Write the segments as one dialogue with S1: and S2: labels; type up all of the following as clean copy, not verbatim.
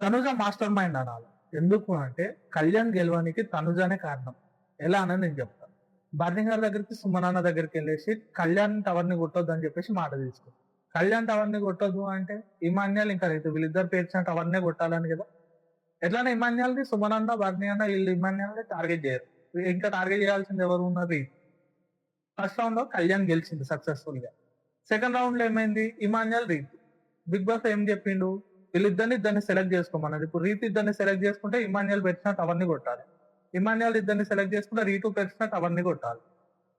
S1: Tanuja master mind అనాలి. ఎందుకు అంటే కళ్యాణ్ గెలవడానికి తనుజనే కారణం. ఎలా అని నేను చెప్తా. బర్నీ గారి దగ్గరికి సుమనన్న దగ్గరికెళ్ళేసి కళ్యాణ్ టవర్‌ని కొట్టొద్దని చెప్పేసి మాట తీసుకుంది. కళ్యాణ్ టవర్‌ని కొట్టొద్దు అంటే ఇమాన్యుయల్ ఇంకా రైతు వీళ్ళిద్దరు పేర్చిన టవర్‌నే కొట్టాలని కదా! ఎట్లైనా ఇమాన్యుయల్‌ని సుమనన్న, బర్నీ అన్న ఈళ్ళు ఇమాన్యుయల్‌ని టార్గెట్ చేయరు. ఇంకా టార్గెట్ చేయాల్సింది ఎవరు ఉన్నది? ఫస్ట్ రౌండ్‌లో కళ్యాణ్ గెలిచింది సక్సెస్‌ఫుల్‌గా. సెకండ్ రౌండ్‌లో ఏమైంది? ఇమాన్యుయల్, రీతు. బిగ్ బాస్ ఏం చెప్పిండు? ఇద్దరిని సెలెక్ట్ చేసుకోమన్నాడు. ఇప్పుడు రీతు ఇద్దరిని సెలెక్ట్ చేసుకుంటే ఇమాన్యుయల్ పెట్టిన టవర్‌ని కొట్టాలి. ఇమాన్యుయల్ ఇద్దరిని సెలెక్ట్ చేసుకుంటే రీతు పెట్టిన టవర్‌ని కొట్టాలి.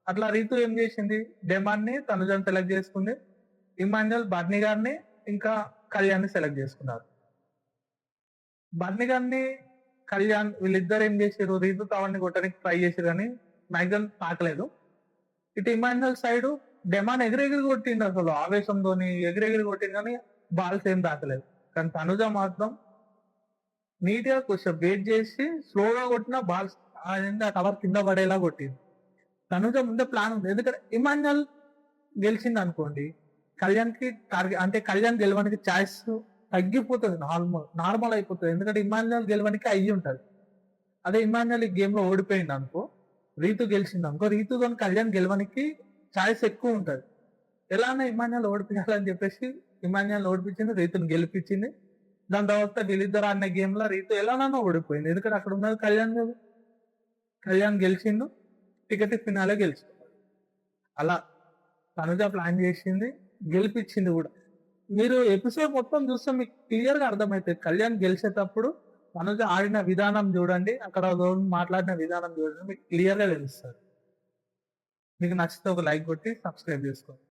S1: అట్లా రీతు ఏం చేసింది? డెమాన్‌ని, తనుజని సెలెక్ట్ చేసుకుంది. ఇమాన్యుయల్ బర్నీ గారిని ఇంకా కళ్యాణ్‌ని సెలెక్ట్ చేసుకున్నారు. బర్నీ గారిని, కళ్యాణ్ వీళ్ళిద్దరు ఏం చేసిర్రు? రీతు టవర్‌ని కొట్టడానికి ట్రై చేసిర్రు గానీ మాక్సిమం తాకలేదు. ఇటు ఇమాన్యుయల్ సైడు డెమాన్ ఎగిరెగిరి కొట్టిండు అసలు ఆవేశంతోని ఎగిరెగిరి కొట్టిండు కానీ బాల్స్ ఏం తాకలేదు. కానీ తనుజ మాత్రం నీట్‌గా కొంచెం వెయిట్ చేసి స్లోగా కొట్టిన బాల్స్ అదేంది ఆ టవర్ కింద పడేలా కొట్టింది. తనుజ ముందే ప్లాన్ ఉంది. ఎందుకంటే ఇమాన్యుయల్ గెలిచిందనుకోండి, కళ్యాణ్‌కి అంటే కళ్యాణ్ గెలవడానికి ఛాయిస్ తగ్గిపోతది నార్మల్ అయిపోతది. ఎందుకంటే ఇమాన్యుయల్ గెలవడానికి అయ్యుంటది. అదే ఇమాన్యుయల్ ఈ గేమ్‌లో ఓడిపోయిందనుకో, రీతు గెలిచిందనుకో, రీతుతోని కళ్యాణ్ గెలవనికి ఛాయిస్ ఎక్కువుంటది. ఎలానో ఇమాన్యుయల్ ఓడిపియాలని చెప్పేసి ఇమాన్యుయల్‌ని ఓడిపించింది, రీతుని గెలిపించింది. దాని తర్వాత వీళ్ళిద్దరు ఆడిన గేమ్‌లో రీతు ఎలానైనా ఓడిపోయింది. ఎందుకంటే అక్కడ ఉన్నది కళ్యాణ్ కదా! కళ్యాణ్ గెలిచిండు. టికెట్ ఫినాలే గెలుచుకున్నాడు. అలా తనుజ ప్లాన్ చేసింది, గెలిపించింది కూడా. మీరు ఎపిసోడ్ మొత్తం చూస్తే మీకు క్లియర్‌గా అర్థమైతది. కళ్యాణ్ గెలిచేటప్పుడు తనుజ ఆడిన విధానం చూడండి. అక్కడ మాట్లాడిన విధానం చూడండి. మీకు క్లియర్‌గా తెలుస్తది. మీకు నచ్చితే ఒక లైక్ కొట్టి సబ్స్క్రైబ్ చేసుకోండి.